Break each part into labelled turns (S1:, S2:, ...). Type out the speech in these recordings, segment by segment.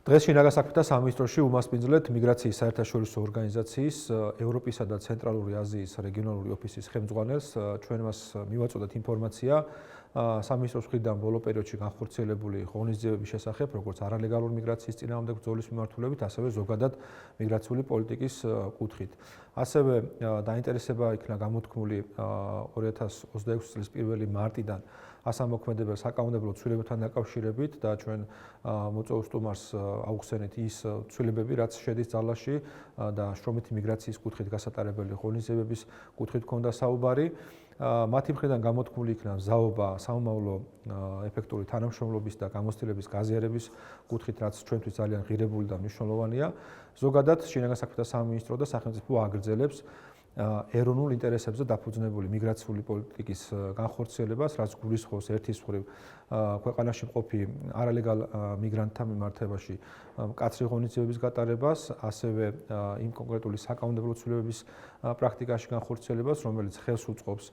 S1: დღეს შინაგან საქმეთა სამინისტროში უმასპინძლეთ მიგრაციის საერთაშორისო ორგანიზაციის ევროპისა და ცენტრალური აზიის რეგიონალური ოფისის ხელმძღვანელს ჩვენ მას მივაწოდეთ ინფორმაცია სამინისტროს მხრიდან ბოლო პერიოდში განხორციელებული ღონისძიებების შესახებ, როგორც არალეგალური მიგრაციის წინააღმდეგ ბრძოლის მიმართულებით, ასევე ზოგადად მიგრაციული პოლიტიკის კუთხით. ასევე დაინტერესება იქნა გამოთქმული 2026 წლის 1 მარტიდან ასამოქმედებელ საკანონმდებლო ცვლილებებთან დაკავშირებით და ჩვენ მოწვეულ სტუმარს აუხსენით ის ცვლილებები, რაც შედის ძალაში და შრომითი მიგრაციის კუთხით გასატარებელი ღონისძიებების კუთხით ჰქონდა საუბარი. მათი მხრიდან გამოთქმული იქნა მზაობა სამომავლო ეფექტური თანამშრომლობის და გამოცდილების გაზიარების კუთხით, რაც ჩვენთვის ძალიან ღირებული და მნიშვნელოვანია. ზოგადად შინაგან საქმეთა სამინისტრო და სახელმწიფო აგრძელებს ეროვნულ ინტერესებზე დაფუძნებული მიგრაციული პოლიტიკის განხორციელებას, რაც გულისხმობს ერთის მხრივ ქვეყანაში მყოფი არალეგალ მიგრანტთა მიმართებაში მკაცრი ღონისძიებების გატარებას, ასევე იმ კონკრეტული საკანონმდებლო ცვლილებების პრაქტიკაში განხორციელებას, რომელიც ხელს უწყობს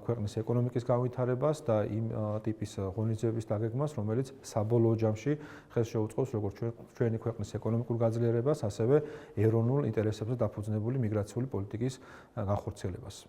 S1: ქვეყნის ეკონომიკის განვითარებას და იმ ტიპის ღონისძიებების დაგეგმას, რომელიც საბოლოო ჯამში ხელს შეუწყობს როგორც ჩვენი ქვეყნის ეკონომიკურ გაძლიერებას, ასევე ეროვნულ ინტერესებზე დაფუძნებული მიგრაციული პოლიტიკის განხორციელებას.